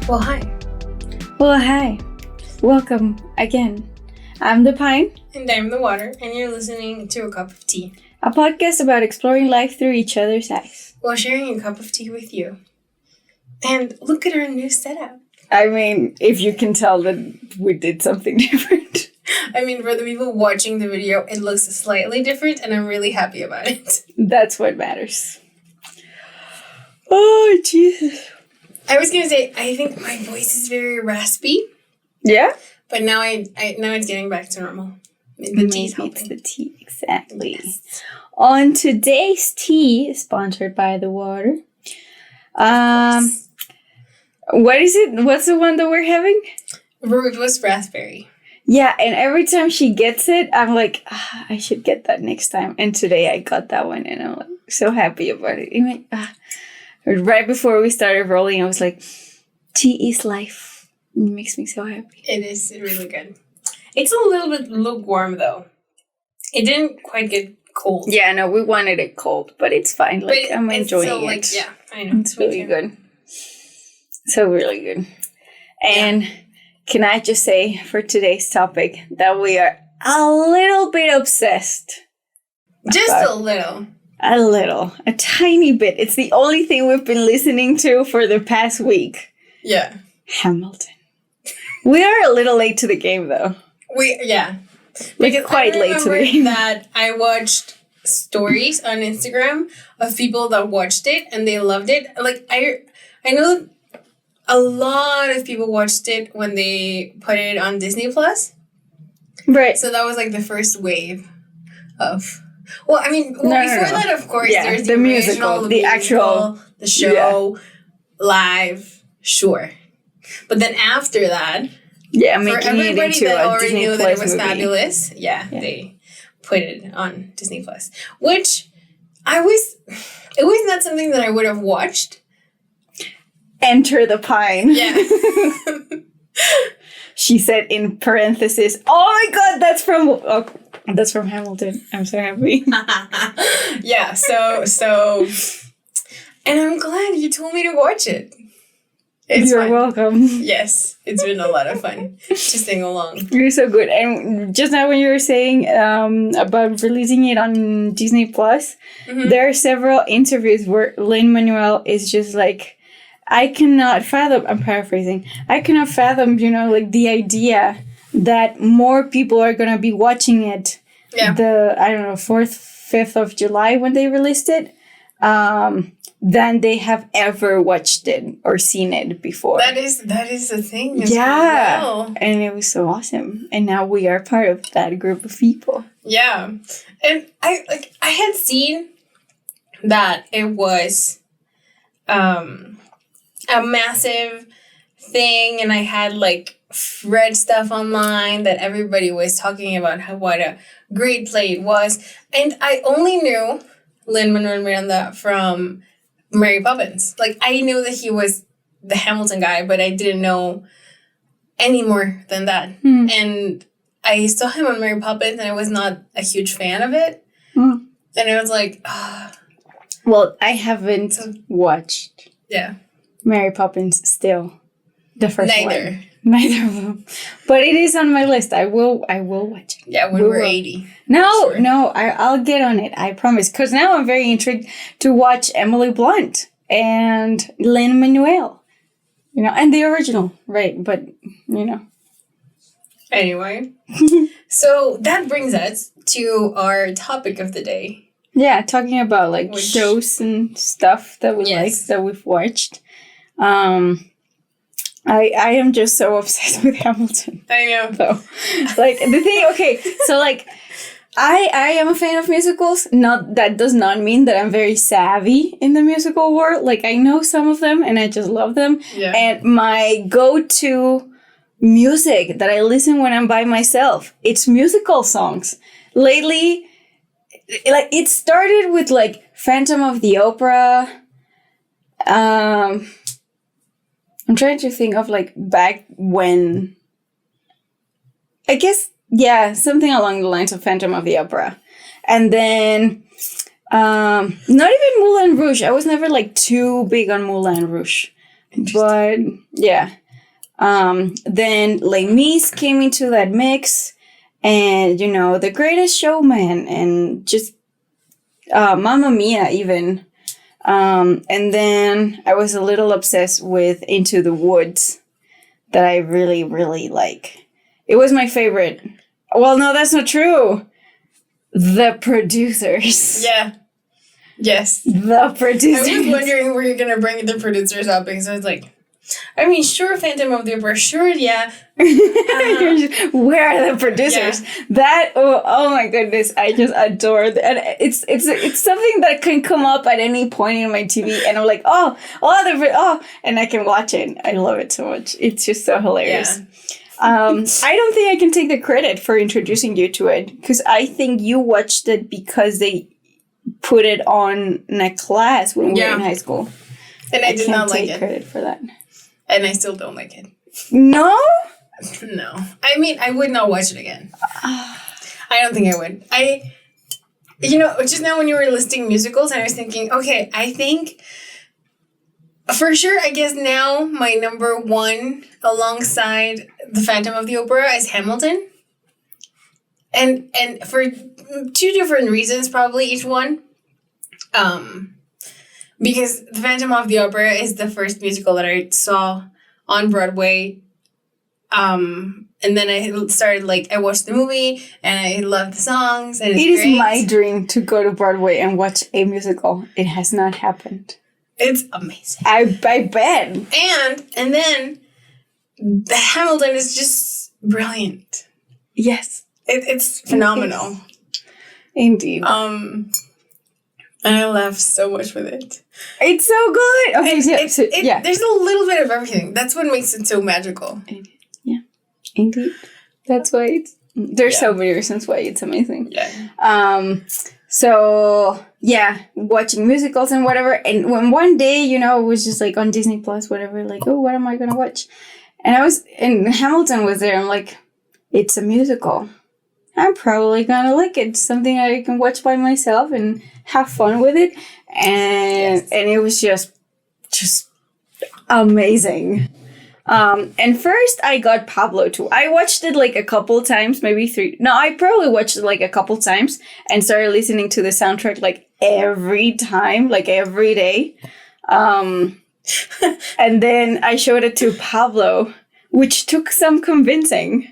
Well, hi. Well, hi. Welcome again. I'm the Pine. And I'm the Water, and you're listening to A Cup of Tea. A podcast about exploring life through each other's eyes. While sharing a cup of tea with you. And look at our new setup. I mean, if you can tell that we did something different. I mean, for the people watching the video, it looks slightly different, and I'm really happy about it. That's what matters. Oh, Jesus. I was gonna say, I think my voice is very raspy. Yeah? But now now it's getting back to normal. The tea's helping. It's the tea, exactly. Yes. On today's tea, sponsored by the Water. What is it? What's the one that we're having? Rootless raspberry. Yeah, and every time she gets it, I'm like, I should get that next time. And today I got that one, and I'm like, so happy about it. Even, right before we started rolling, I was like, tea is life. It makes me so happy. It is really good. It's a little bit lukewarm, though. It didn't quite get cold. Yeah, no, we wanted it cold, but it's fine. Like, I'm enjoying still, it. Like, yeah, I know. It's really good. So really good. And can I just say for today's topic that we are a little bit obsessed. Just a little. A little. A tiny bit. It's the only thing we've been listening to for the past week. Yeah. Hamilton. We are a little late to the game, though. We're quite late to the game. That I watched stories on Instagram of people that watched it and they loved it. Like, I know a lot of people watched it when they put it on Disney Plus. Right. So that was like the first wave of... Well, I mean, before that, of course, there's the musical, the actual... The show, live, sure. But then after that... Yeah, for everybody that already knew that it was fabulous, they put it on Disney Plus. Which, it was not something that I would have watched. Enter the Pine. Yeah. She said in parentheses, oh my God, that's from Hamilton. I'm so happy. Yeah, so, and I'm glad you told me to watch it. You're welcome. Yes, it's been a lot of fun to sing along. You're so good. And just now when you were saying about releasing it on Disney Plus, there are several interviews where Lin-Manuel is just like, I cannot fathom, I'm paraphrasing, I cannot fathom, like the idea that more people are going to be watching it the, 4th, 5th of July when they released it, than they have ever watched it or seen it before. That is the thing. Yeah. Well. And it was so awesome. And now we are part of that group of people. Yeah. And I had seen that it was a massive thing, and I had read stuff online that everybody was talking about what a great play it was. And I only knew Lin-Manuel Miranda from Mary Poppins. I knew that he was the Hamilton guy, but I didn't know any more than that. And I saw him on Mary Poppins, and I was not a huge fan of it. And I was like, Well, I haven't watched Mary Poppins still. The first one. Neither of them. But it is on my list. I will watch it. Yeah, when we're 80. No, I'll get on it. I promise. Because now I'm very intrigued to watch Emily Blunt and Lin-Manuel. And the original, right? But, Anyway. So that brings us to our topic of the day. Yeah, talking about shows and stuff that we that we've watched. I am just so obsessed with Hamilton. I know. So, the thing, okay, so, I am a fan of musicals. That does not mean that I'm very savvy in the musical world. I know some of them, and I just love them. Yeah. And my go-to music that I listen when I'm by myself, it's musical songs. Lately, it started with, Phantom of the Opera, I'm trying to think of back when, I guess, something along the lines of Phantom of the Opera. And then, not even Moulin Rouge. I was never too big on Moulin Rouge. But yeah. Then Les Mis came into that mix, and The Greatest Showman, and just Mamma Mia even. And then I was a little obsessed with Into the Woods, that I really, really like. It was my favorite. Well, no, that's not true. The Producers. Yeah. Yes. The Producers. I was wondering where you're going to bring the Producers up, because I was like, I mean, sure, Phantom of the Opera, sure, yeah. Where are the Producers? Yeah. Oh my goodness, I just adore that. And it's something that can come up at any point in my TV, and I'm like, and I can watch it. I love it so much. It's just so hilarious. Yeah. I don't think I can take the credit for introducing you to it, because I think you watched it because they put it on in a class when we were in high school. And I did not like it. I can't take credit for that. And I still don't like it. No? No. I mean, I would not watch it again. I don't think I would. Just now when you were listing musicals, I was thinking, okay, I think, for sure, I guess now my number one alongside The Phantom of the Opera is Hamilton. And for two different reasons, probably, each one. Because The Phantom of the Opera is the first musical that I saw on Broadway. And then I started, I watched the movie, and I loved the songs, and it is my dream to go to Broadway and watch a musical. It has not happened. It's amazing. I bet. And then the Hamilton is just brilliant. Yes. It's phenomenal. Indeed. And I laugh so much with it. It's so good. Okay, yeah. There's a little bit of everything. That's what makes it so magical. Yeah. Indeed. That's why there's so many reasons why it's amazing. Yeah. So yeah, watching musicals and whatever. And when one day, it was just on Disney Plus, whatever, what am I gonna watch? And Hamilton was there. I'm like, it's a musical. I'm probably gonna like it. It's something I can watch by myself and have fun with it. And it was just amazing. And first I got Pablo too. I watched it a couple times, maybe 3. No, I probably watched it a couple times and started listening to the soundtrack every time, every day. And then I showed it to Pablo, which took some convincing,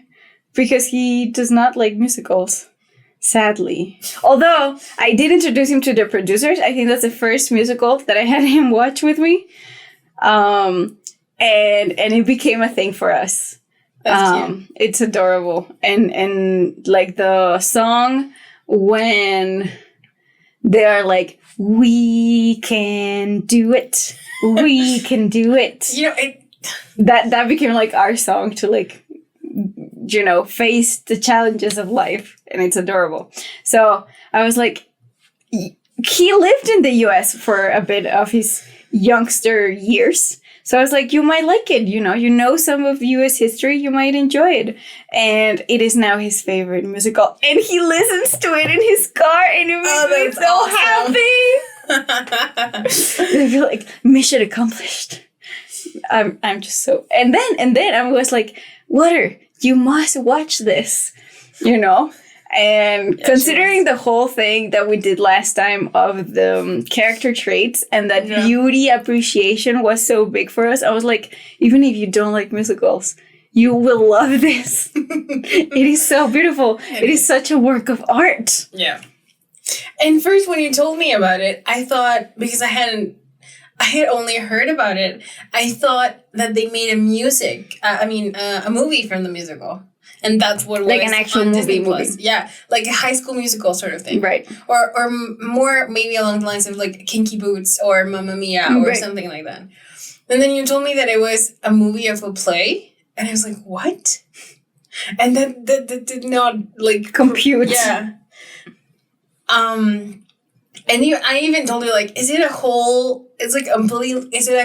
because he does not like musicals, sadly. Although I did introduce him to The Producers. I think that's the first musical that I had him watch with me. And it became a thing for us. That's cute. It's adorable. And the song when they're we can do it. We can do it. That became our song to face the challenges of life, and it's adorable. So I was he lived in the US for a bit of his youngster years. So I was you might like it, some of US history, you might enjoy it. And it is now his favorite musical. And he listens to it in his car, and it makes me so happy. I feel mission accomplished. I'm just so... And then I was Water, you must watch this, And considering the whole thing that we did last time of the character traits and that beauty appreciation was so big for us, I was even if you don't like musicals, you will love this. It is so beautiful. It is such a work of art. Yeah. And first, when you told me about it, I thought, because I had only heard about it, I thought that they made a movie from the musical. And that's what was an actual on movie. Yeah, a High School Musical sort of thing. Right. Or more maybe along the lines of Kinky Boots or Mamma Mia or something like that. And then you told me that it was a movie of a play. And I was what? And that did not compute. Yeah. And I even told her is it a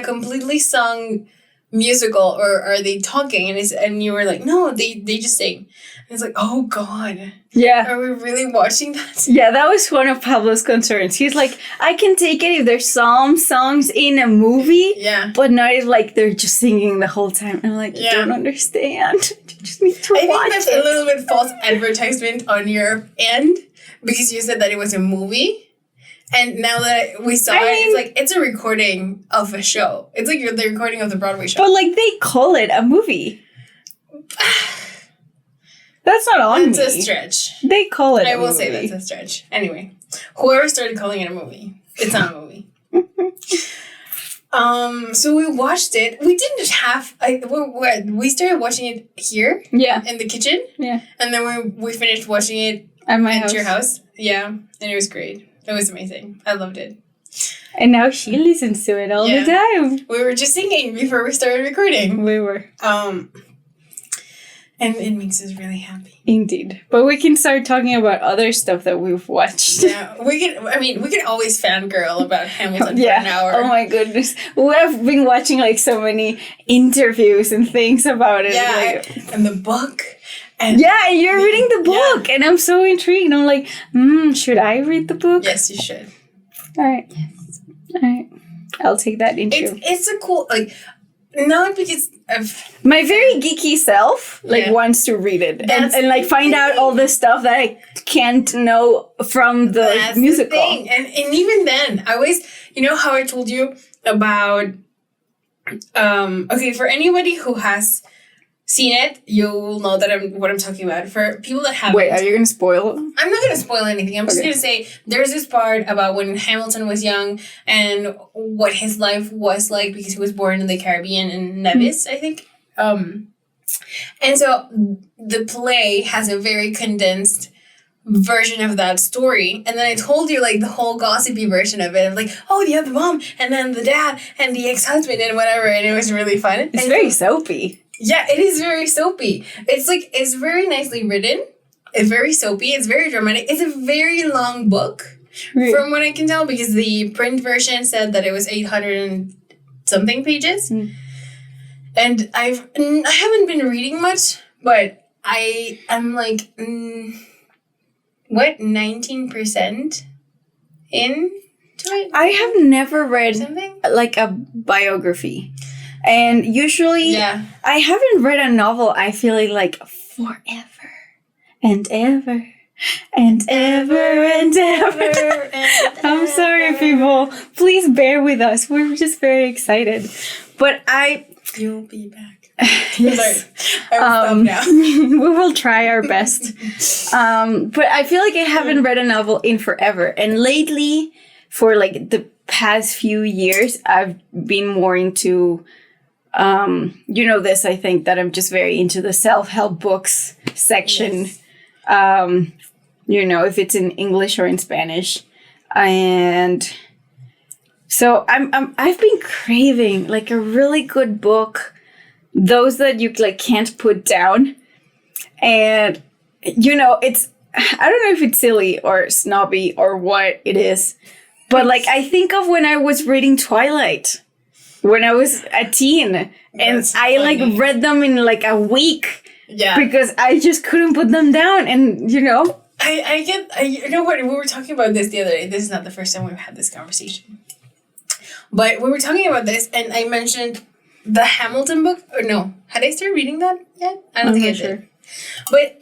completely sung musical or are they talking? And you were like, no, they just sing. And it's like, oh God. Yeah. Are we really watching that? Yeah, that was one of Pablo's concerns. He's like, I can take it if there's some songs in a movie, but not if like they're just singing the whole time. I'm like, I don't understand. You just need to watch think that's a little bit false advertisement on your end because you said that it was a movie. And now that we saw it's like, it's a recording of a show. It's like the recording of the Broadway show. But like they call it a movie. That's not on me. That's a stretch. They call it I will say that's a stretch. Anyway, whoever started calling it a movie, it's not a movie. So we watched it. We didn't have. We started watching it here. Yeah. In the kitchen. Yeah. And then we finished watching it at your house. Yeah, and it was great. It was amazing. I loved it. And now she listens to it all the time. We were just singing before we started recording. We were. And it makes us really happy. Indeed. But we can start talking about other stuff that we've watched. Yeah, we can always fangirl about Hamilton for an hour. Oh my goodness. We have been watching like so many interviews and things about it. Yeah, and the book. And you're reading the book. Yeah. And I'm so intrigued. I'm like, should I read the book? Yes, you should. All right. Yes. All right. I'll take that into. It's a cool, like, not because of... My very geeky self, wants to read it. And like, find out all the stuff that I can't know from the musical. The thing. And even then, I always... You know how I told you about... okay, for anybody who has seen it, you'll know that what I'm talking about. For people that haven't... Wait, are you going to spoil it? I'm not going to spoil anything. I'm just going to say there's this part about when Hamilton was young and what his life was like because he was born in the Caribbean in Nevis, I think. And so the play has a very condensed version of that story. And then I told you like the whole gossipy version of it. Of like, oh, you have the mom and then the dad and the ex-husband and whatever. And it was really fun. It's very soapy. Yeah, it is very soapy. It's very nicely written. It's very soapy. It's very dramatic. It's a very long book, from what I can tell, because the print version said that it was 800 and something pages. And I haven't been reading much, but I'm like, 19% into it? I have never read like a biography. And usually, I haven't read a novel, I feel like forever and ever and ever and ever. I'm sorry, people. Please bear with us. We're just very excited. But You'll be back. Yes. Sorry. I will stop now. We will try our best. But I feel like I haven't read a novel in forever. And lately, for like the past few years, I've been more into... you know this, I think, that I'm just very into the self-help books section. Yes. You know, if it's in English or in Spanish. And so I've been craving like a really good book, those that you like can't put down. And you know, I don't know if it's silly or snobby or what it is, but like I think of when I was reading Twilight. When I was a teen, and I like read them in like a week, because I just couldn't put them down, and you know, you know what, we were talking about this the other day. This is not the first time we've had this conversation, but we were talking about this, and I mentioned the Hamilton book, or no, had I started reading that yet? I don't think I did. But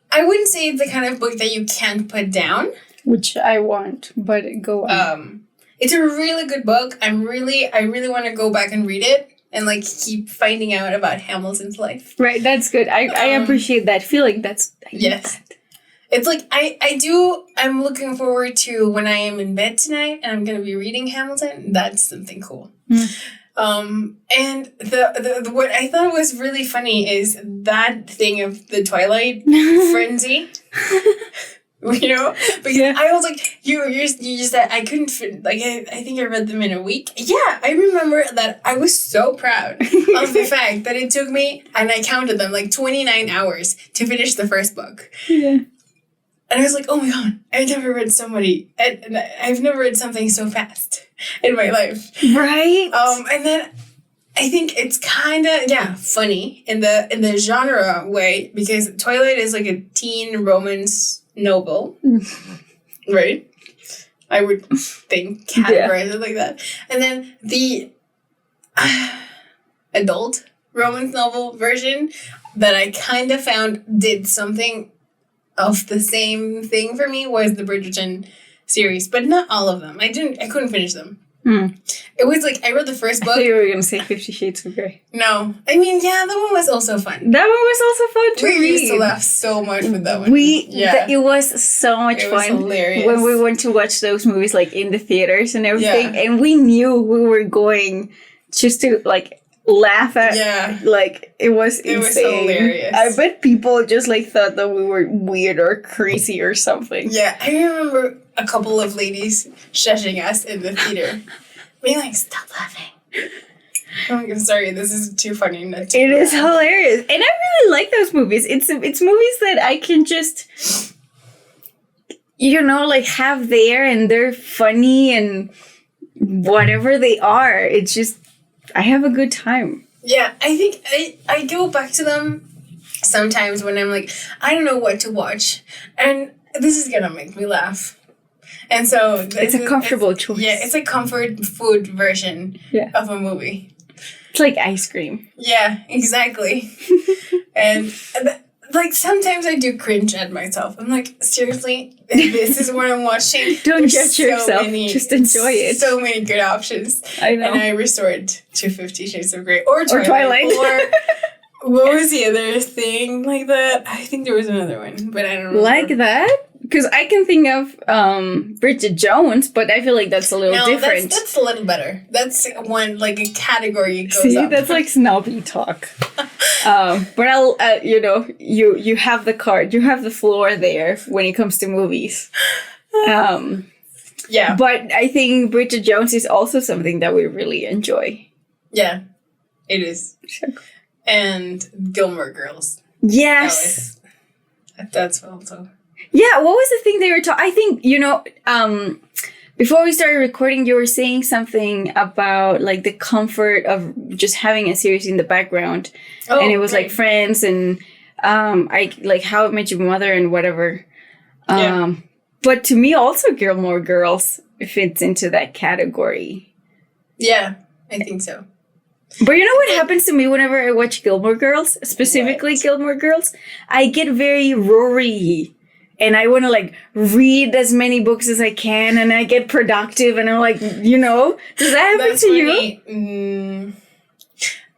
I wouldn't say it's the kind of book that you can't put down, which I want, but go on. It's a really good book. I really want to go back and read it and like keep finding out about Hamilton's life. Right, that's good. I appreciate that. I feel like that's yes. It's like I'm looking forward to when I am in bed tonight and I'm gonna be reading Hamilton. That's something cool. And the what I thought was really funny is that thing of the Twilight frenzy. You know, because I was like, you just said I couldn't fit, like I think I read them in a week. Yeah, I remember that I was so proud of the fact that it took me, and I counted them, like 29 hours to finish the first book. Yeah. And I was like, oh my God, I've never read I've never read something so fast in my life. Right. And then I think it's kind of funny in the genre way, because Twilight is like a teen romance novel, right? I would think categorize it like that. And then the adult romance novel version that I kind of found did something of the same thing for me was the Bridgerton series, but not all of them. I couldn't finish them. It was like, I read the first book. I thought you were going to say 50 Shades of Grey. No. I mean, yeah, that one was also fun. That one was also fun to read. We used to laugh so much with that one. It was so much fun. It was hilarious. When we went to watch those movies, like, in the theaters and everything. Yeah. And we knew we were going just to, like, laugh at. Yeah. Like, it was insane. It was hilarious. I bet people just, like, thought that we were weird or crazy or something. Yeah. I remember a couple of ladies shushing us in the theater. Being like, stop laughing. I'm sorry, this is too funny. It is hilarious. And I really like those movies. It's movies that I can just, like, have there, and they're funny and whatever they are. It's just, I have a good time. Yeah, I think I go back to them sometimes when I'm like, I don't know what to watch. And this is going to make me laugh. And so it's a comfortable choice. Yeah, it's a comfort food version of a movie. It's like ice cream. Yeah, exactly. And like sometimes I do cringe at myself. I'm like, seriously, this is what I'm watching. Don't judge yourself. Just enjoy it. So many good options. I know. And I resort to 50 Shades of Grey or Twilight. Or what was the other thing like that? I think there was another one, but I don't know. Like that? Because I can think of Bridget Jones, but I feel like that's a little different. That's a little better. That's one, like, a category goes See, up. That's like snobby talk. But I'll, you have the card, you have the floor there when it comes to movies. Yeah. But I think Bridget Jones is also something that we really enjoy. Yeah, it is. Sure. And Gilmore Girls. Yes. That's also... Yeah, what was the thing they were talking... I think, before we started recording, you were saying something about, like, the comfort of just having a series in the background. Oh, and it was, right. Like, Friends and, How I Met Your Mother and whatever. But to me, also, Gilmore Girls fits into that category. Yeah, I think so. But you know what happens to me whenever I watch Gilmore Girls? Specifically Gilmore Girls? I get very Rory. And I want to, like, read as many books as I can, and I get productive, and I'm like, does that happen to you?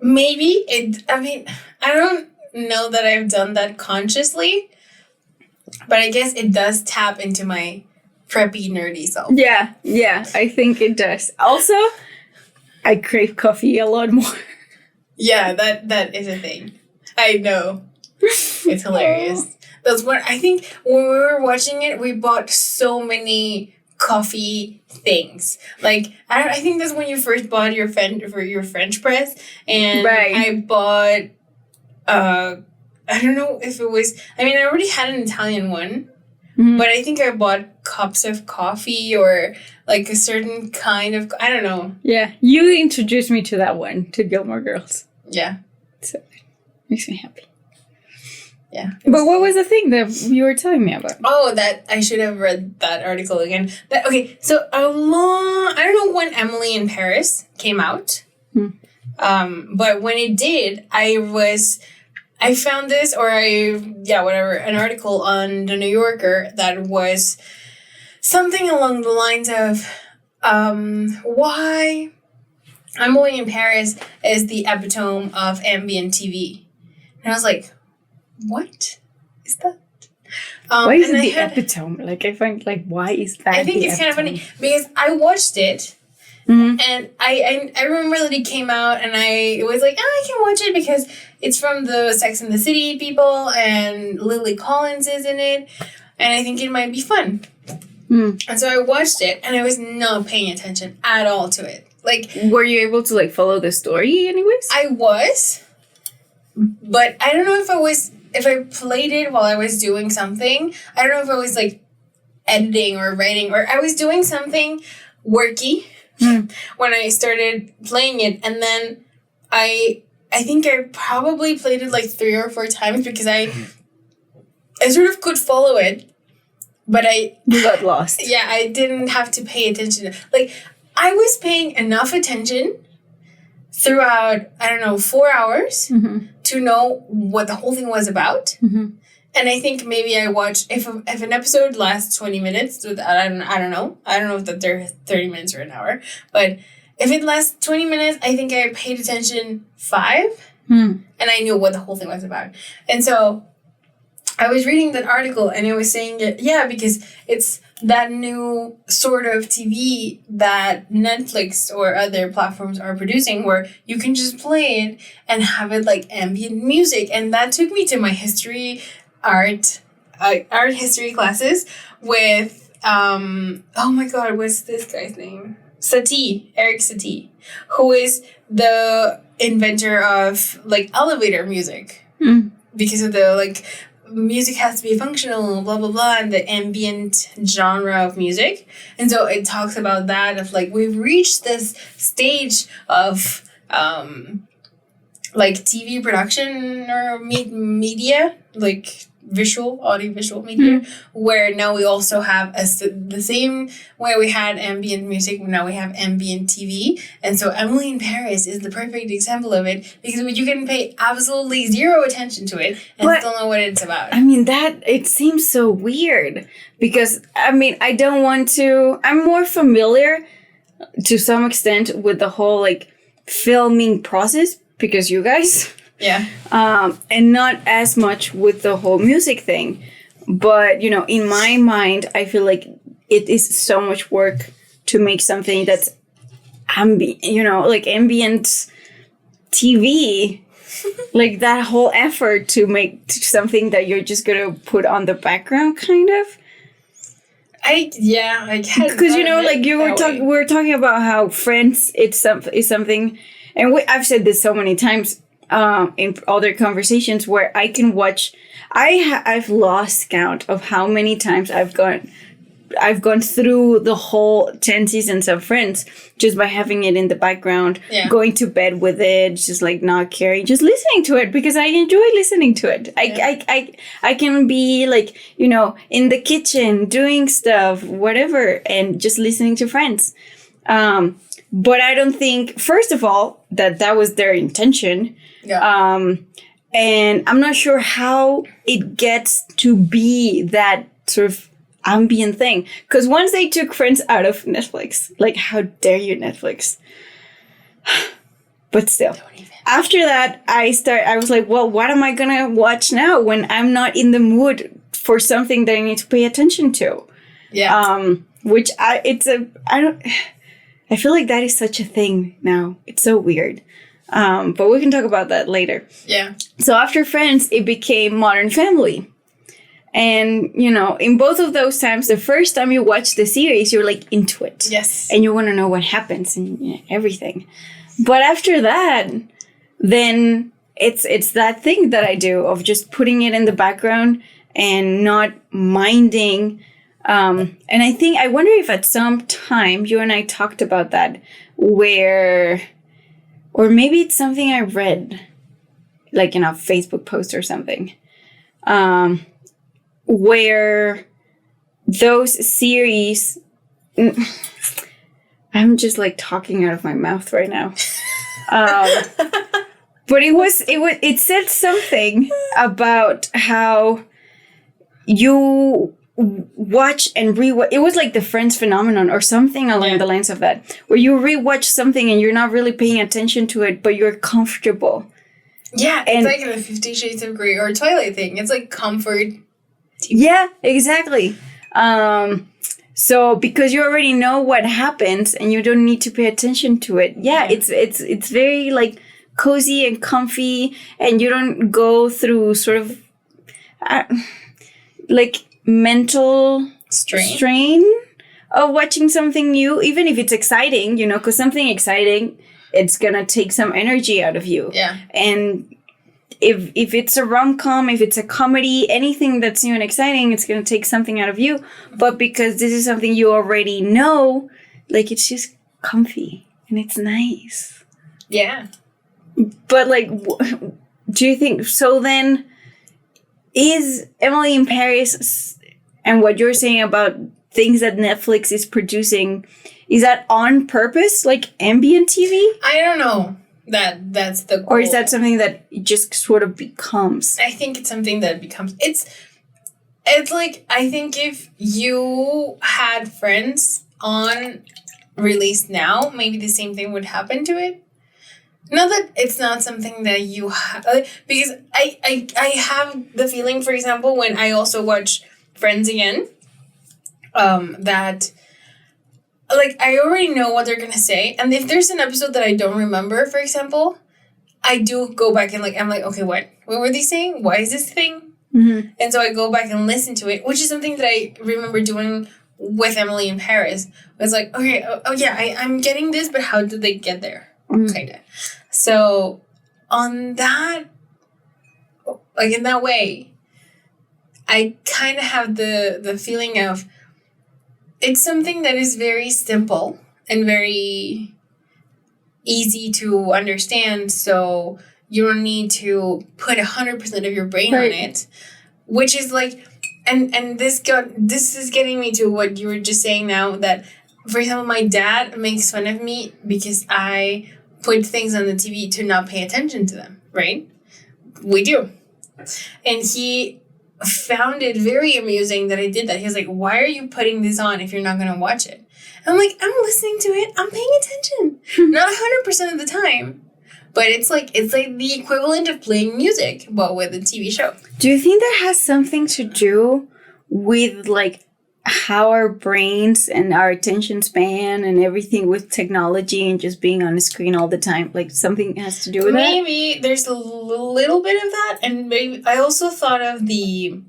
Maybe. I don't know that I've done that consciously, but I guess it does tap into my preppy, nerdy self. Yeah, I think it does. Also, I crave coffee a lot more. Yeah, that is a thing. I know. It's hilarious. That's what I think when we were watching it, we bought so many coffee things. Like, I think that's when you first bought your French press. And right. I bought, I don't know if it was, I already had an Italian one. Mm-hmm. But I think I bought cups of coffee or like a certain kind of, I don't know. Yeah, you introduced me to that one, to Gilmore Girls. Yeah. So, makes me happy. Yeah. But what was the thing that you were telling me about? Oh, that I should have read that article again. So I don't know when Emily in Paris came out. But when it did, I found this, an article on The New Yorker that was something along the lines of why Emily in Paris is the epitome of ambient TV. And I was like, what is that? Why is it the epitome? Like, I find, like, why is that? I think it's kind of funny because I watched it. Mm-hmm. And I remember that it came out and I was like, I can watch it because it's from the Sex and the City people and Lily Collins is in it and I think it might be fun. And so I watched it and I was not paying attention at all to it. Like, were you able to, like, follow the story anyways? I was, but I don't know if I played it while I was doing something. I don't know if I was, like, editing or writing or I was doing something worky when I started playing it, and then I think I probably played it like 3 or 4 times because I sort of could follow it, but you got lost. Yeah, I didn't have to pay attention. Like, I was paying enough attention throughout, I don't know, 4 hours to know what the whole thing was about. And I think maybe I watched, if an episode lasts 20 minutes, I don't know. I don't know if they're 30 minutes or an hour. But if it lasts 20 minutes, I think I paid attention 5. And I knew what the whole thing was about. And so I was reading that article and it was saying, because it's that new sort of TV that Netflix or other platforms are producing where you can just play it and have it like ambient music. And that took me to my art history classes with, oh my God, what's this guy's name? Eric Satie, who is the inventor of like elevator music. Because of the like, music has to be functional, blah, blah, blah, and the ambient genre of music. And so it talks about that of like, we've reached this stage of like TV production or media, like audiovisual media, where now we also have the same way we had ambient music, now we have ambient TV. And so Emily in Paris is the perfect example of it because you can pay absolutely zero attention to it and still know what it's about. I mean, it seems so weird because, I mean, I'm more familiar to some extent with the whole like filming process because you guys... Yeah. And not as much with the whole music thing. But, in my mind, I feel like it is so much work to make something that's like ambient TV. Like that whole effort to make something that you're just going to put on the background, kind of. I guess. Because, like we're talking about how Friends is something, and I've said this so many times, in other conversations where I can watch. I've lost count of how many times I've gone through the whole 10 seasons of Friends just by having it in the background, going to bed with it, just like not caring, just listening to it because I enjoy listening to it. I can be like, in the kitchen doing stuff, whatever, and just listening to Friends. But I don't think, first of all, that was their intention. Yeah. And I'm not sure how it gets to be that sort of ambient thing. Because once they took Friends out of Netflix, like, how dare you, Netflix? But still, after that, I was like, well, what am I going to watch now when I'm not in the mood for something that I need to pay attention to? Yeah. I feel like that is such a thing now. It's so weird. But we can talk about that later. Yeah. So after Friends, it became Modern Family. And, in both of those times, the first time you watch the series, you're like into it. Yes. And you want to know what happens and everything. But after that, then it's that thing that I do of just putting it in the background and not minding. And I wonder if at some time you and I talked about that or maybe it's something I read, like in a Facebook post or something, where those series, I'm just like talking out of my mouth right now. But it said something about how you watch and rewatch. It was like the Friends phenomenon or something along the lines of that, where you rewatch something and you're not really paying attention to it, but you're comfortable. Yeah, it's like the 50 Shades of Grey or Twilight thing. It's like comfort TV. Yeah, exactly. So because you already know what happens and you don't need to pay attention to it. Yeah, it's very like cozy and comfy, and you don't go through sort of like mental strain of watching something new, even if it's exciting, because something exciting, it's gonna take some energy out of you. Yeah. And if it's a rom-com, if it's a comedy, anything that's new and exciting, it's gonna take something out of you. But because this is something you already know, like, it's just comfy and it's nice. Yeah. But like, do you think so? Then is Emily in Paris and what you're saying about things that Netflix is producing, is that on purpose, like ambient TV? I don't know. That's the goal. Or is that something that it just sort of becomes? I think it's something that becomes... It's like, I think if you had Friends on release now, maybe the same thing would happen to it. Not that it's not something that you have... because I have the feeling, for example, when I also watch Friends again, that... like, I already know what they're gonna say, and if there's an episode that I don't remember, for example, I do go back and, like, I'm like, okay, what were they saying? Why is this thing? Mm-hmm. And so I go back and listen to it, which is something that I remember doing with Emily in Paris. I was like, okay, I'm getting this, but how did they get there? Mm-hmm. Kinda. So, on that, like, in that way, I kind of have the feeling of, it's something that is very simple and very easy to understand, so you don't need to put 100% of your brain on it, which is like, and this is getting me to what you were just saying now, that, for example, my dad makes fun of me because I put things on the TV to not pay attention to them, right? We do. And he found it very amusing that I did that. He was like, why are you putting this on if you're not going to watch it? I'm like, I'm listening to it. I'm paying attention. Not 100% of the time. But it's like the equivalent of playing music, but with a TV show. Do you think that has something to do with, like, how our brains and our attention span and everything with technology and just being on a screen all the time, like something has to do with that? Maybe there's a little bit of that, and maybe I also thought of the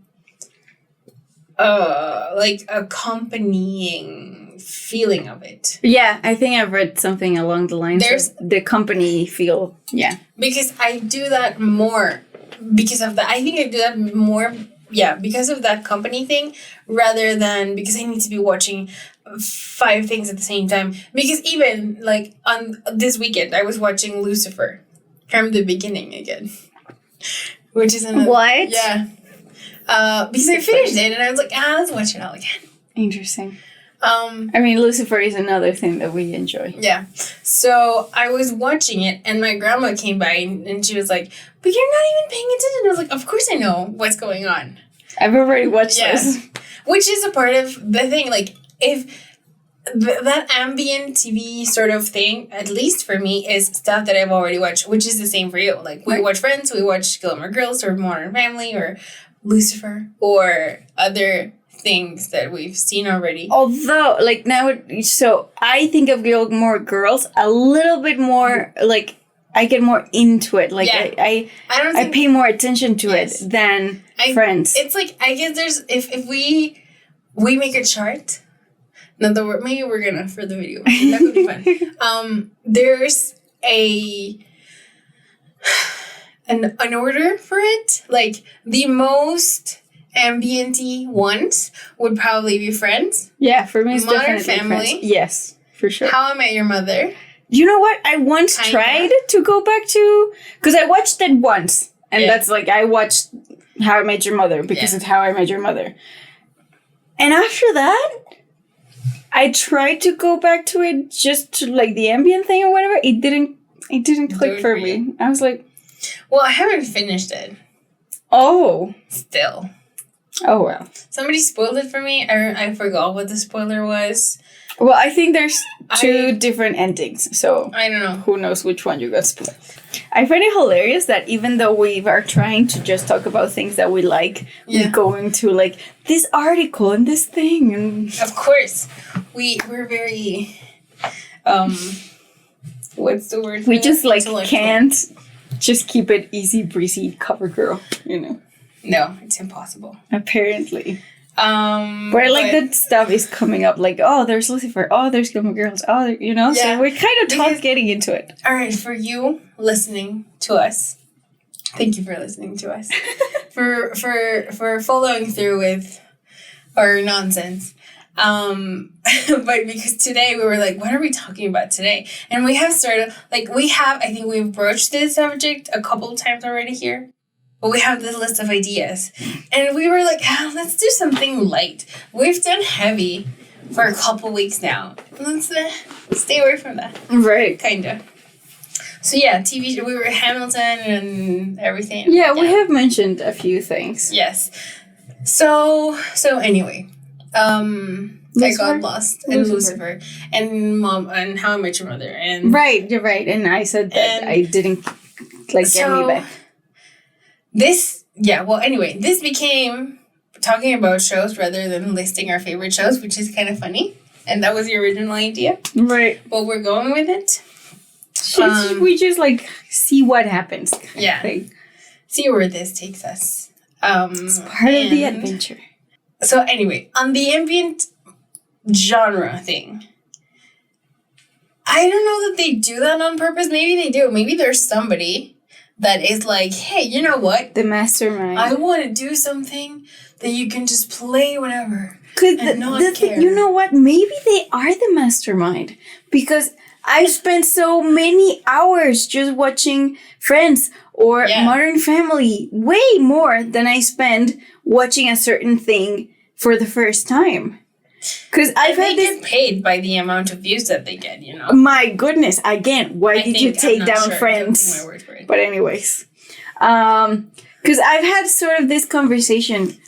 like accompanying feeling of it. Yeah, I think I've read something along the lines of the company feel. Yeah. Because I do that more because of that. I think I do that more, because of that company thing, rather than because I need to be watching 5 things at the same time. Because even, like, on this weekend, I was watching Lucifer from the beginning again. Which is another... What? Yeah. Because I finished it, and I was like, let's watch it all again. Interesting. I mean, Lucifer is another thing that we enjoy. Yeah. So I was watching it, and my grandma came by, and she was like, but you're not even paying attention. I was like, of course I know what's going on. I've already watched this. Which is a part of the thing. Like, if that ambient TV sort of thing, at least for me, is stuff that I've already watched, which is the same for you. Like, we watch Friends, we watch Gilmore Girls, or Modern Family, or Lucifer, or other things that we've seen already. Although, like, now, so I think of Gilmore Girls a little bit more, like, I get more into it. Like, I pay more attention to it than Friends. It's like, I guess there's, if we make a chart, maybe we're gonna, for the video, that would be fun. There's an order for it. Like, the most ambient-y ones would probably be Friends. Yeah, for me it's Modern definitely Family. Friends. Yes, for sure. How I Met Your Mother. You know what? I once tried to go back to... Because I watched it once. And that's like, I watched How I Met Your Mother because it's How I Met Your Mother. And after that, I tried to go back to it just to, like, the ambient thing or whatever. It didn't click for me. I was like... Well, I haven't finished it. Oh. Still. Oh, well. Somebody spoiled it for me. I forgot what the spoiler was. Well, I think there's 2 different endings, so... I don't know. Who knows which one you got spoiled. I find it hilarious that even though we are trying to just talk about things that we like, we go into, like, this article and this thing. And of course. We're very... what's the word? We just, like, can't just keep it easy breezy cover girl, you know? No, it's impossible. Apparently. Where, like, that stuff is coming up, like, oh, there's Lucifer, oh, there's Gilmore Girls, oh, you know? So we're kind of getting into it. All right, for you listening to us, thank you for listening to us. for following through with our nonsense. But because today we were like, what are we talking about today? And we have I think we've broached this subject a couple of times already here. But we have this list of ideas. And we were like, let's do something light. We've done heavy for a couple weeks now. Let's stay away from that. Right. Kind of. So yeah, TV, we were Hamilton and everything. Yeah, we have mentioned a few things. Yes. So anyway, I got lost in Lucifer and Mom and How I Met Your Mother and right, you're right, and I said that I didn't get me back. This became talking about shows rather than listing our favorite shows, which is kind of funny, and that was the original idea. Right, but we're going with it. We just see what happens. Yeah, see where this takes us. It's part of the adventure. So anyway, on the ambient genre thing, I don't know that they do that on purpose. Maybe they do. Maybe there's somebody that is like, hey, you know what? The mastermind. I want to do something that you can just play whenever. You know what? Maybe they are the mastermind. Because I've spent so many hours just watching Friends or Modern Family. Way more than I spend watching a certain thing for the first time. Because they get paid by the amount of views that they get, you know. My goodness! Again, why did you take down Friends? My word for it. But anyways, because I've had sort of this conversation,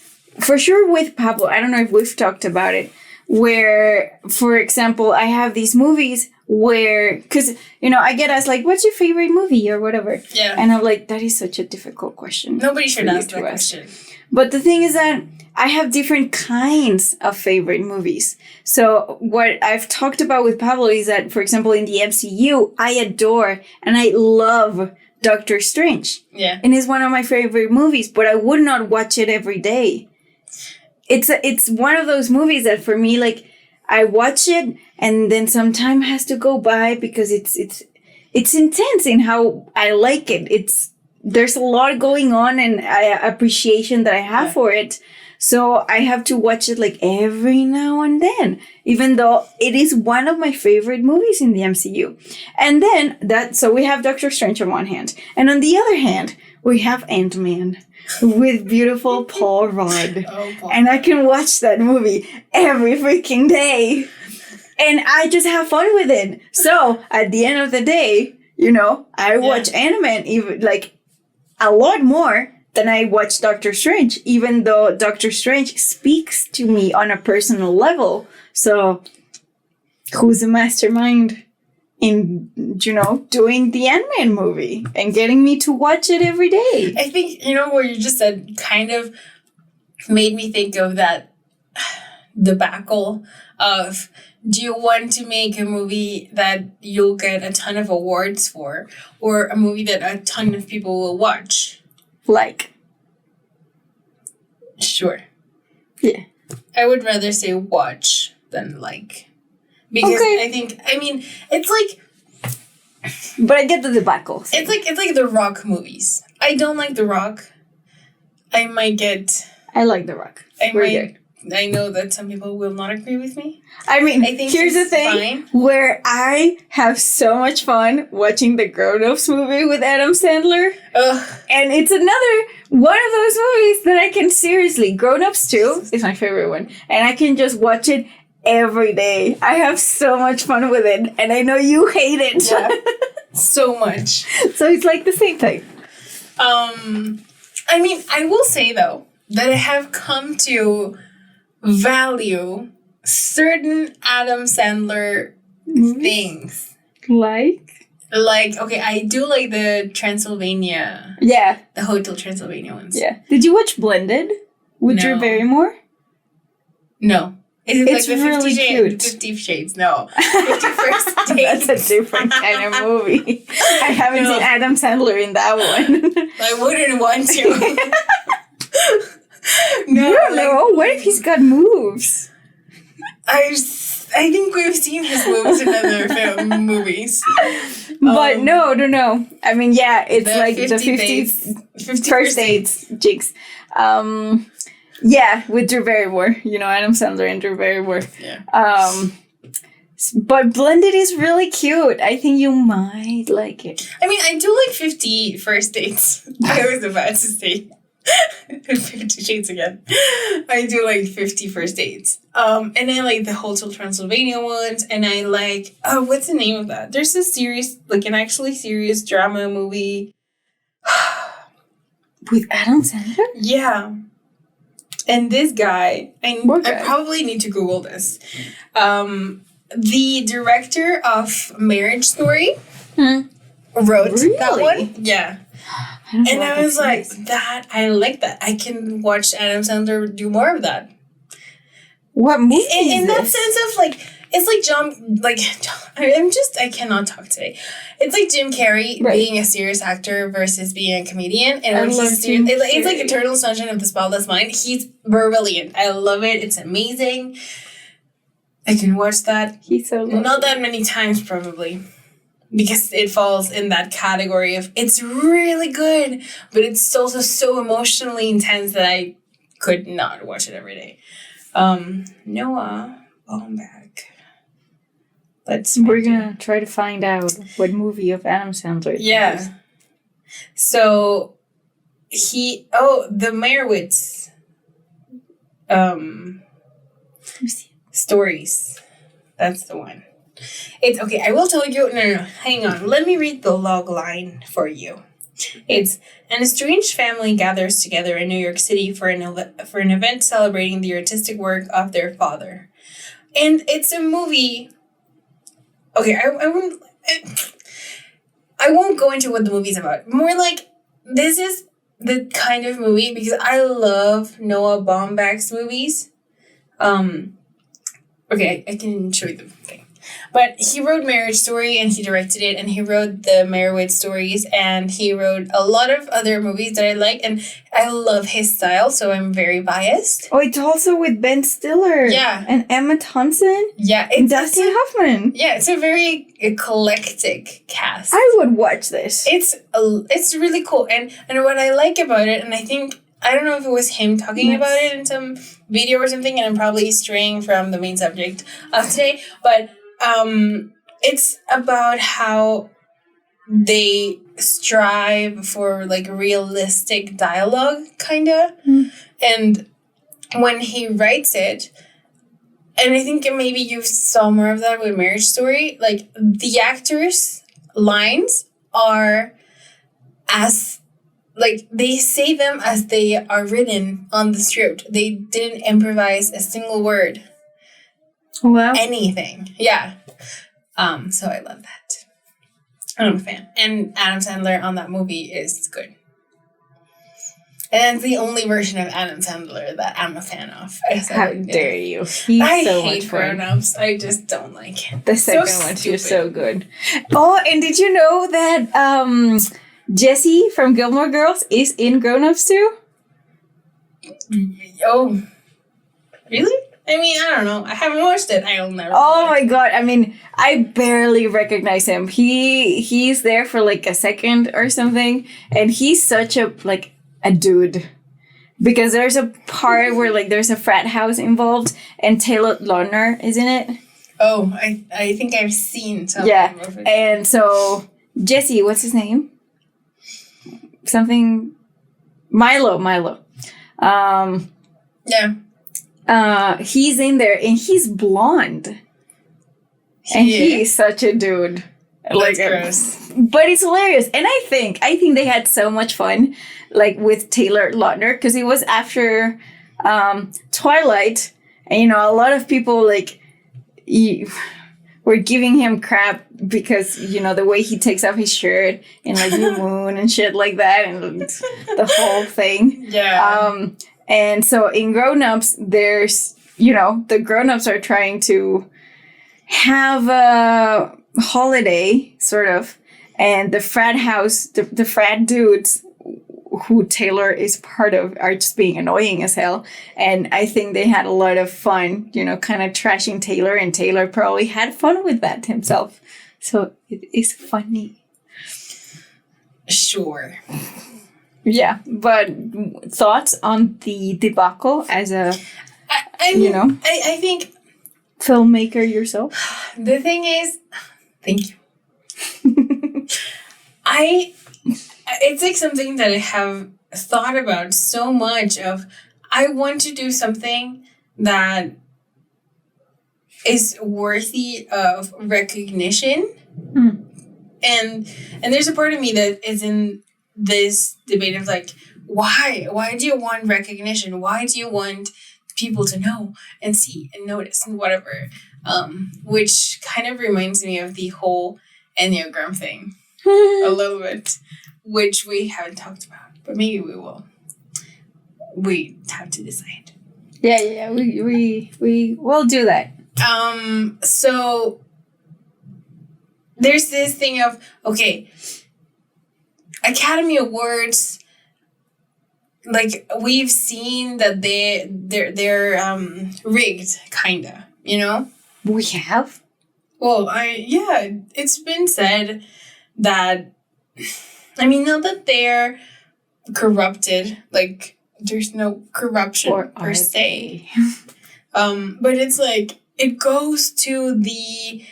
for sure with Pablo. I don't know if we've talked about it. Where, for example, I have these movies where, because I get asked what's your favorite movie or whatever. Yeah. And I'm like, that is such a difficult question. Nobody should ask that question. But the thing is that I have different kinds of favorite movies. So what I've talked about with Pablo is that, for example, in the MCU, I adore and I love Doctor Strange. Yeah. And it's one of my favorite movies, but I would not watch it every day. It's one of those movies that for me, I watch it and then some time has to go by because it's intense in how I like it. There's a lot going on and appreciation that I have for it. So I have to watch it every now and then, even though it is one of my favorite movies in the MCU. And then so we have Doctor Strange on one hand. And on the other hand, we have Ant-Man with beautiful Paul Rudd. Oh, and I can watch that movie every freaking day. And I just have fun with it. So at the end of the day, I watch Ant-Man even a lot more than I watch Doctor Strange, even though Doctor Strange speaks to me on a personal level. So, who's the mastermind in, doing the Ant-Man movie and getting me to watch it every day? I think, what you just said kind of made me think of that debacle of, do you want to make a movie that you'll get a ton of awards for, or a movie that a ton of people will watch? Sure. Yeah. I would rather say watch than like. Because it's But I get the debacle. It's like The Rock movies. I don't like The Rock. I like The Rock. I know that some people will not agree with me. I think here's the thing where I have so much fun watching the Grown Ups movie with Adam Sandler. Ugh. And it's another one of those movies that I can seriously. Grown Ups 2 is my favorite one. And I can just watch it every day. I have so much fun with it. And I know you hate it. Yeah. So much. So it's the same thing. I will say though that I have come to value certain Adam Sandler things. Okay, I do like the Transylvania. Yeah. The Hotel Transylvania ones. Yeah. Did you watch Blended with Drew Barrymore? No. It's really cute. 50 Shades. No. 51st Dates. That's a different kind of movie. I haven't seen Adam Sandler in that one. I wouldn't want to. No, you don't know. What if he's got moves? I think we've seen his moves in other movies. But no. It's the 50s First dates jinx. Yeah, with Drew Barrymore. Adam Sandler and Drew Barrymore. Yeah. But Blended is really cute. I think you might like it. I mean, I do like 50 First Dates. I was about to say 50 Shades again. I do like 50 First Dates. And I like the Hotel Transylvania ones. And I like, what's the name of that? There's a series, like an actually serious drama movie. With Adam Sandler? Yeah. And this guy, I probably need to Google this. The director of Marriage Story wrote that one. Yeah. I was like, I like that. I can watch Adam Sandler do more of that. What movie in that sense of like, it's like I cannot talk today. It's like Jim Carrey being a serious actor versus being a comedian. And it's like Eternal Sunshine of the Spotless Mind. He's brilliant. I love it. It's amazing. I can watch that. He's so lovely. Not that many times, probably. Because it falls in that category of, it's really good, but it's also so emotionally intense that I could not watch it every day. Noah Baumbach. We're going to try to find out what movie of Adam Sandler it is. So, the Meyerowitz stories. That's the one. It's okay. I will tell you. No. Hang on. Let me read the log line for you. It's an estranged family gathers together in New York City for an event celebrating the artistic work of their father, and it's a movie. Okay, I won't go into what the movie's about. More like, this is the kind of movie, because I love Noah Baumbach's movies. Okay, I can show you the thing. But he wrote Marriage Story, and he directed it, and he wrote the Meyerowitz stories, and he wrote a lot of other movies that I like, and I love his style, so I'm very biased. Oh, it's also with Ben Stiller. Yeah. And Emma Thompson. Yeah. And Dustin Hoffman. Yeah, it's a very eclectic cast. I would watch this. It's really cool, and what I like about it, and I don't know if it was him talking about it in some video or something, and I'm probably straying from the main subject of today, but it's about how they strive for like realistic dialogue, kinda. And when he writes it, and I think maybe you saw more of that with Marriage Story, like the actors' lines are as, like, they say them as they are written on the script. They didn't improvise a single word. Wow. Anything. Yeah. So I love that. I'm a fan. And Adam Sandler on that movie is good. And it's the only version of Adam Sandler that I'm a fan of. How dare you? He's so much fun. Grown-ups. I just don't like it. The second one's just so good. Oh, and did you know that Jessie from Gilmore Girls is in Grown Ups too? Oh, really? I mean, I don't know. I haven't watched it. I'll never. Oh my god! I mean, I barely recognize him. He's there for like a second or something, and he's such a dude. Because there's a part where like there's a frat house involved, and Taylor Lautner is in it. Oh, I think I've seen something. Yeah, and so Jesse, what's his name? Something, Milo. Yeah. He's in there, and he's blonde, and he's such a dude. That's gross. But it's hilarious, and I think they had so much fun, like with Taylor Lautner, because it was after Twilight, and a lot of people were giving him crap because the way he takes off his shirt and like the moon and shit like that, and the whole thing. Yeah. And so in Grown Ups, there's, the Grown Ups are trying to have a holiday, sort of, and the frat house, the frat dudes who Taylor is part of are just being annoying as hell. And I think they had a lot of fun, kind of trashing Taylor, and Taylor probably had fun with that himself. So it is funny. Sure. Yeah, but thoughts on the debacle as a I mean, I think filmmaker yourself? the thing is, thank you. It's like something that I have thought about so much of. I want to do something that is worthy of recognition. And there's a part of me that is in this debate of like, why do you want recognition? Why do you want people to know and see and notice and whatever? Which kind of reminds me of the whole Enneagram thing a little bit, which we haven't talked about, but maybe we will. We have to decide. Yeah, we will do that. So there's this thing of, okay, Academy Awards, like we've seen that they're rigged, kinda, you know? We have? Well, it's been said that, I mean, not that they're corrupted, like there's no corruption per se. But it's like, it goes to the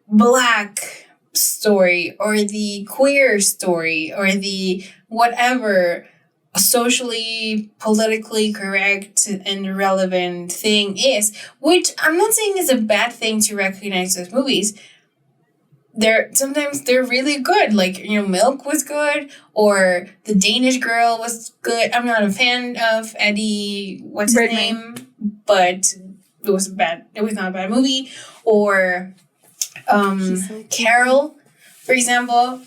Black story or the queer story or the whatever socially, politically correct and relevant thing is, which I'm not saying is a bad thing to recognize those movies. Sometimes they're really good. Like, Milk was good, or The Danish Girl was good. I'm not a fan of Eddie, what's his name? But it was not a bad movie. Or Carol, for example.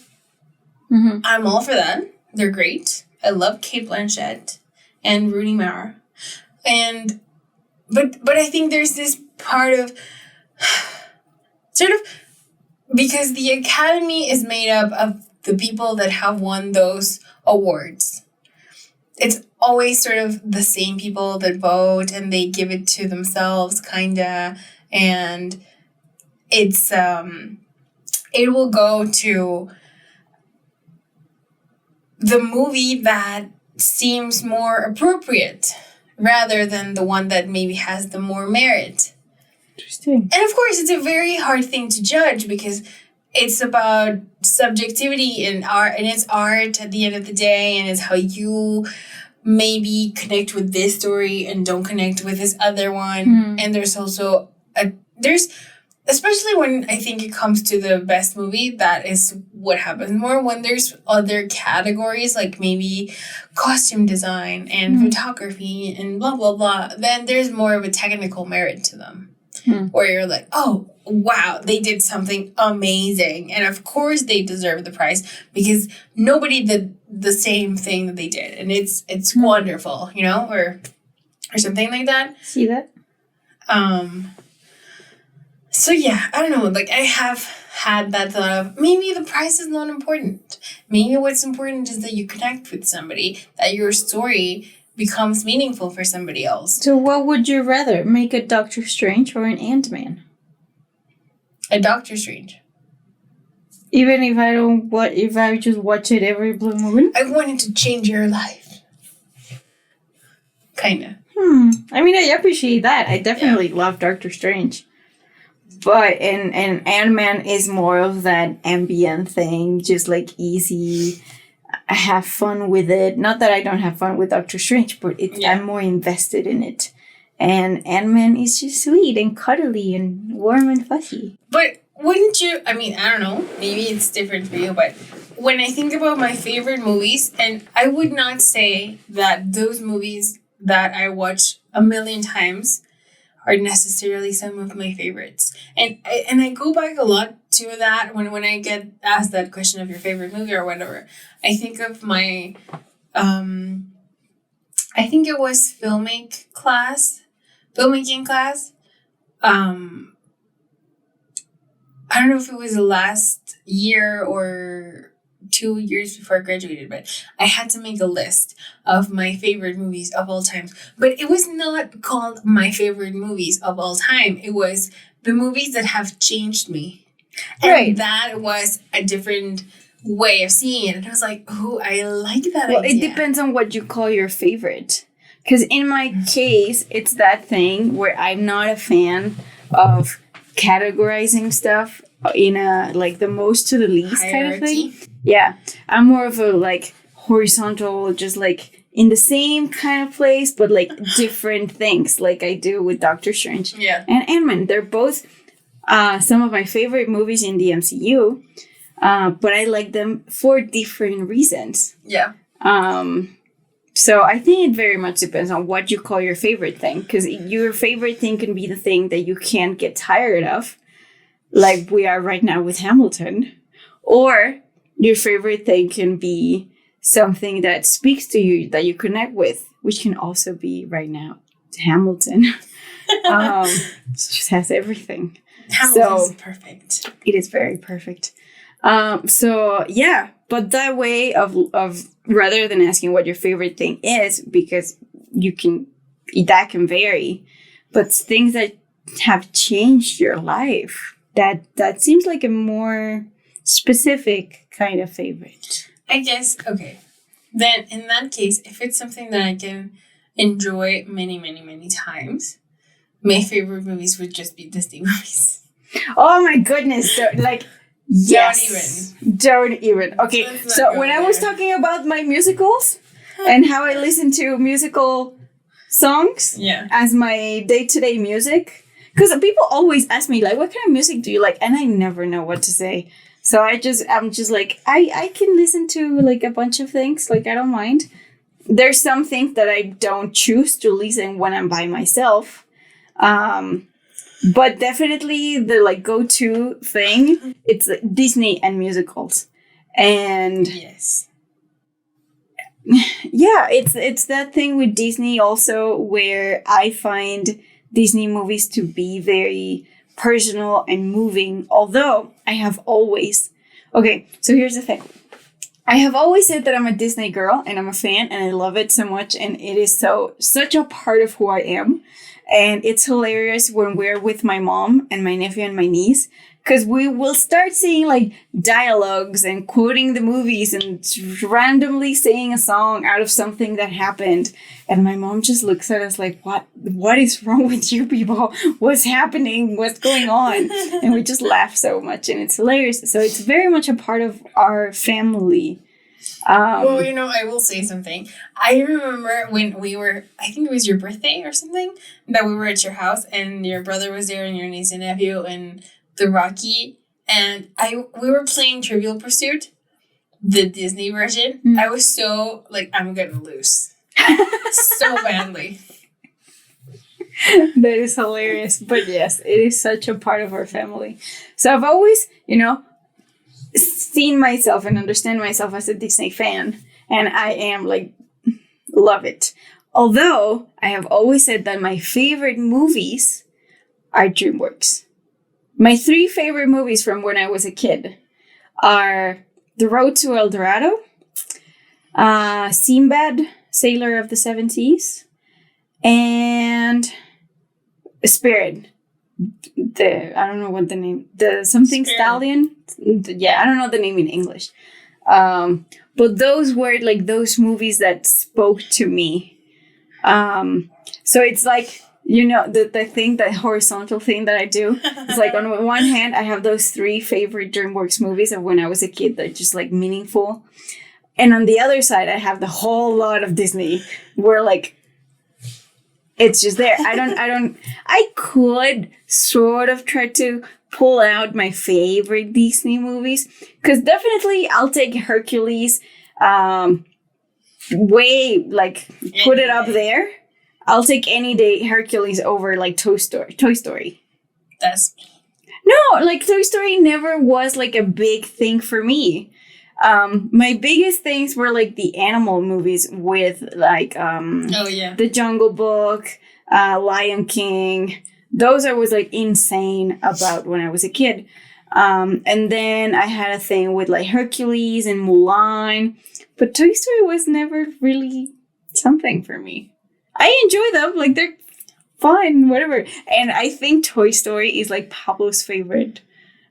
Mm-hmm. I'm all for that. They're great. I love Cate Blanchett and Rooney Mara. But I think there's this part of sort of, because the Academy is made up of the people that have won those awards. It's always sort of the same people that vote, and they give it to themselves, kinda. And it's it will go to the movie that seems more appropriate rather than the one that maybe has the more merit. Interesting. And of course, it's a very hard thing to judge because it's about subjectivity and art, and it's art at the end of the day, and it's how you maybe connect with this story and don't connect with this other one. And there's also especially when I think it comes to the best movie, that is what happens more when there's other categories, like maybe costume design and photography and blah, blah, blah. Then there's more of a technical merit to them. Where you're like, oh, wow, they did something amazing. And of course they deserve the prize because nobody did the same thing that they did. And it's wonderful, or something like that. See that? So yeah, I don't know. Like, I have had that thought of maybe the price is not important. Maybe what's important is that you connect with somebody, that your story becomes meaningful for somebody else. So what would you rather, make a Doctor Strange or an Ant-Man? A Doctor Strange. Even if if I just watch it every blue moon? I wanted to change your life. Kinda. I mean, I appreciate that. I definitely love Doctor Strange. But and Ant-Man is more of that ambient thing, just like easy. I have fun with it. Not that I don't have fun with Doctor Strange, but I'm more invested in it. And Ant-Man is just sweet and cuddly and warm and fuzzy. But wouldn't you, I mean, I don't know, maybe it's different for you, but when I think about my favorite movies, and I would not say that those movies that I watch a million times are necessarily some of my favorites. And I go back a lot to that when I get asked that question of your favorite movie or whatever. I think of my, I think it was filmmaking class. I don't know if it was the last year or 2 years before I graduated, but I had to make a list of my favorite movies of all time. But it was not called my favorite movies of all time. It was the movies that have changed me. And that was a different way of seeing it. And I was like, oh, I like that Well, idea. it depends on what you call your favorite. Because in my case, it's that thing where I'm not a fan of categorizing stuff in a like the most to the least kind of thing. Yeah, I'm more of a like horizontal, just like in the same kind of place, but like different things, like I do with Doctor Strange and Ant-Man. They're both some of my favorite movies in the MCU, but I like them for different reasons. Yeah. So I think it very much depends on what you call your favorite thing, because your favorite thing can be the thing that you can't get tired of, like we are right now with Hamilton, or your favorite thing can be something that speaks to you, that you connect with, which can also be right now Hamilton. It just has everything. Hamilton's perfect. It is very perfect. So yeah, but that way of rather than asking what your favorite thing is, because that can vary, but things that have changed your life, that seems like a more specific kind of favorite. I guess, okay. Then in that case, if it's something that I can enjoy many, many, many times, my favorite movies would just be Disney movies. Oh my goodness. So, like, yes. Don't even. Okay, so when I was talking about my musicals and how I listen to musical songs as my day-to-day music, because people always ask me, like, what kind of music do you like? And I never know what to say. So I'm just like, I can listen to, like, a bunch of things. Like, I don't mind. There's some things that I don't choose to listen when I'm by myself. But definitely the, like, go-to thing, it's like Disney and musicals. And yes. Yeah, it's that thing with Disney also where I find Disney movies to be very personal and moving. Although I have always... Okay, so here's the thing. I have always said that I'm a Disney girl and I'm a fan and I love it so much. And it is such a part of who I am. And it's hilarious when we're with my mom and my nephew and my niece, because we will start seeing like dialogues and quoting the movies and randomly saying a song out of something that happened. And my mom just looks at us like, what is wrong with you people? What's happening? What's going on? And we just laugh so much and it's hilarious. So it's very much a part of our family. Well, I will say something. I remember when we were, I think it was your birthday or something, that we were at your house and your brother was there and your niece and nephew and the Rocky, and we were playing Trivial Pursuit, the Disney version. I was so like, I'm gonna lose so badly. That is hilarious. But yes, it is such a part of our family. So I've always, seen myself and understand myself as a Disney fan, and I am like, love it. Although I have always said that my favorite movies are DreamWorks. My 3 favorite movies from when I was a kid are The Road to El Dorado, Sinbad, Sailor of the Seven Seas, and Spirit. I don't know what the name, the something Spirit. Stallion. Yeah, I don't know the name in English. But those were like those movies that spoke to me. So it's like, the thing, that horizontal thing that I do. It's like on one hand, I have those 3 favorite DreamWorks movies of when I was a kid that are just like meaningful. And on the other side, I have the whole lot of Disney where like, it's just there. I could sort of try to pull out my favorite Disney movies, because definitely I'll take Hercules, put it up there. I'll take any day Hercules over like Toy Story. That's me. No, like Toy Story never was like a big thing for me. My biggest things were like the animal movies with like The Jungle Book, Lion King. Those I was like insane about when I was a kid. And then I had a thing with like Hercules and Mulan, but Toy Story was never really something for me. I enjoy them, like they're fun, whatever. And I think Toy Story is like Pablo's favorite.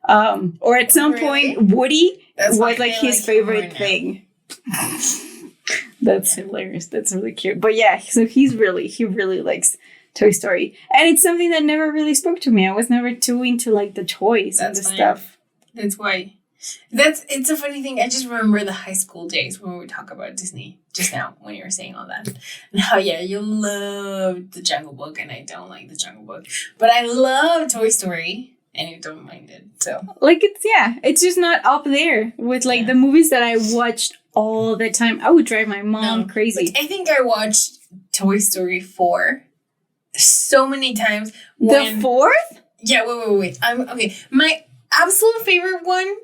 Or at some point, Woody That's why was like I his like him favorite more now. thing. That's hilarious. That's really cute. But yeah, so he really likes Toy Story. And it's something that never really spoke to me. I was never too into like the toys and the That's fine. stuff. That's why. It's a funny thing. I just remember the high school days when we talk about Disney just now when you were saying all that. And how, yeah, you love the Jungle Book and I don't like the Jungle Book. But I love Toy Story and you don't mind it. So, Like, it's just not up there with like the movies that I watched all the time. I would drive my mom crazy. Like, I think I watched Toy Story 4 so many times. The fourth? Yeah, wait. Okay. My absolute favorite one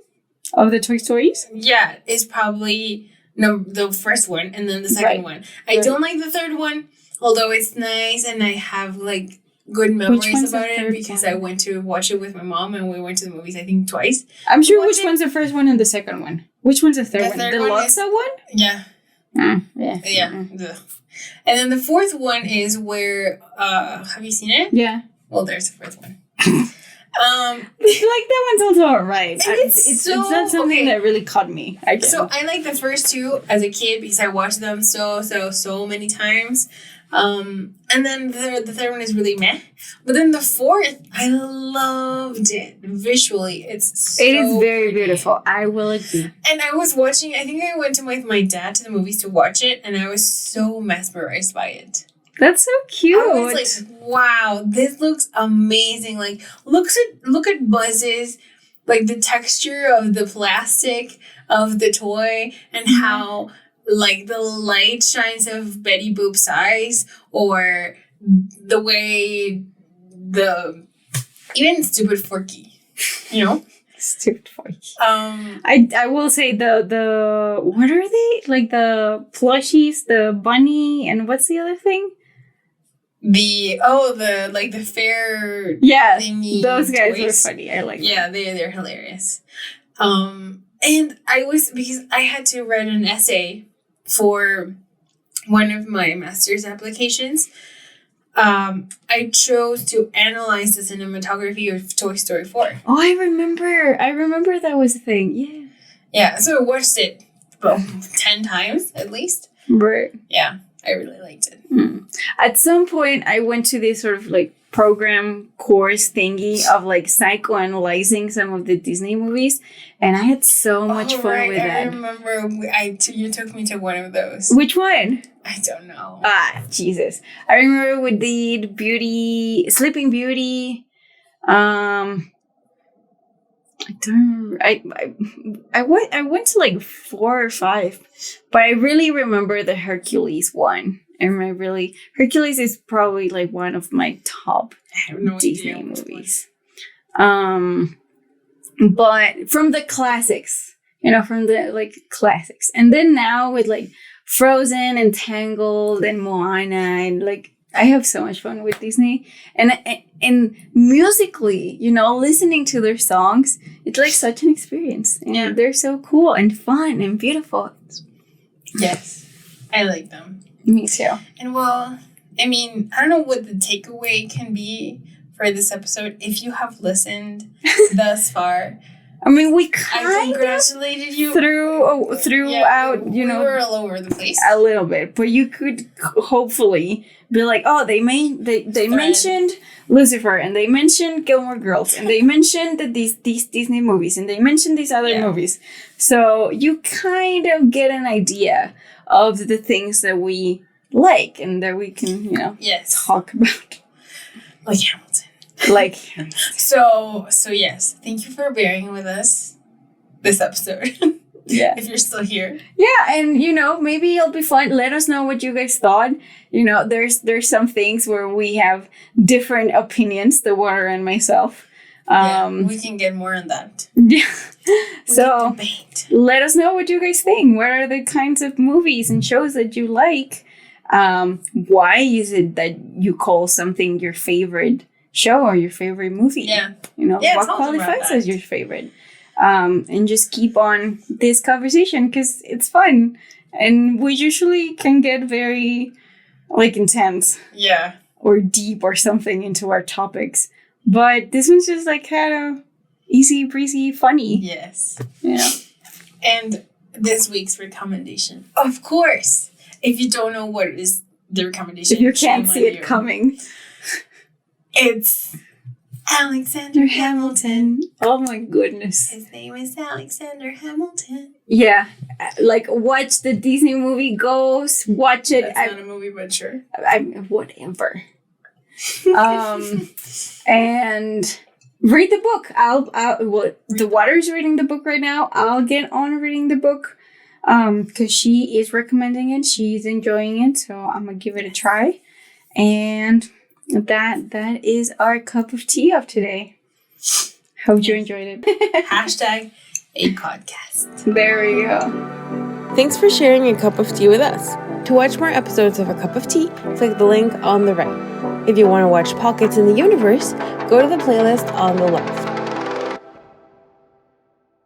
of the Toy Stories? Yeah, is probably the first one and then the second one. I don't like the third one, although it's nice and I have like good memories about it because I went to watch it with my mom and we went to the movies I think twice. I'm sure which one's the first one and the second one. Which one's the third one? The Luxa one? Yeah. Yeah. Yeah. And then the fourth one is where have you seen it? Yeah. Well, there's the fourth one. Like that one's also alright. It's not something that really caught me. So I like the first two as a kid because I watched them so many times. And then the third one is really meh. But then the fourth, I loved it visually. It is very beautiful. I will agree. And I was watching. I think I went with my dad to the movies to watch it, and I was so mesmerized by it. That's so cute. I was like, wow, this looks amazing. Like, look at Buzz's, like the texture of the plastic of the toy and how like the light shines of Betty Boop's eyes or the way even Stupid Forky, you know? Stupid Forky. I will say the what are they? Like the plushies, the bunny, and what's the other thing? The fair thingy those guys toys. were funny. I like them. They're hilarious. And because I had to write an essay for one of my master's applications, I chose to analyze the cinematography of Toy Story 4. Oh, I remember that was a thing. Yeah. Yeah, so I watched it about 10 times at least. Right. Yeah. I really liked it. At some point, I went to this sort of like program course thingy of like psychoanalyzing some of the Disney movies, and I had so much fun with that. I remember you took me to one of those. Which one? I don't know. Jesus. I remember we did Sleeping Beauty. I don't remember. I went to like 4 or 5, but I really remember the Hercules one. Hercules is probably like one of my top Disney movies. But from the classics, from the like classics, and then now with like Frozen and Tangled and Moana, and like I have so much fun with Disney, and musically, listening to their songs, it's like such an experience. And they're so cool and fun and beautiful. Yes, I like them. Me too. And well, I mean, I don't know what the takeaway can be for this episode. If you have listened thus far, I mean, we I congratulated you throughout. We were all over the place a little bit, but you could hopefully be like, oh, they mentioned Lucifer, and they mentioned Gilmore Girls, and they mentioned these Disney movies, and they mentioned these other movies. So you kind of get an idea of the things that we like and that we can, talk about. Like Hamilton. So yes, thank you for bearing with us this episode. Yeah. If you're still here. Yeah, and maybe it'll be fun. Let us know what you guys thought. There's some things where we have different opinions, the Water and myself. We can get more on that. Yeah. So let us know what you guys think. What are the kinds of movies and shows that you like? Why is it that you call something your favorite show or your favorite movie? Yeah. What qualifies as your favorite? And just keep on this conversation because it's fun. And we usually can get very intense. Yeah. Or deep or something into our topics. But this one's just kind of easy breezy funny. Yes. Yeah. And this week's recommendation, of course, if you don't know what is the recommendation, if you can't see it coming, it's Alexander Hamilton. Oh my goodness. His name is Alexander Hamilton. Yeah, like watch the Disney movie Ghost. Watch it. That's not a movie, but sure. Whatever. And read the book. The Water's reading the book right now. I'll get on reading the book. Because she is recommending it. She's enjoying it, so I'm gonna give it a try. And that is our cup of tea of today. Hope you enjoyed it. Hashtag a podcast. There we go. Thanks for sharing a cup of tea with us. To watch more episodes of A Cup of Tea, click the link on the right. If you want to watch Pockets in the Universe, go to the playlist on the left.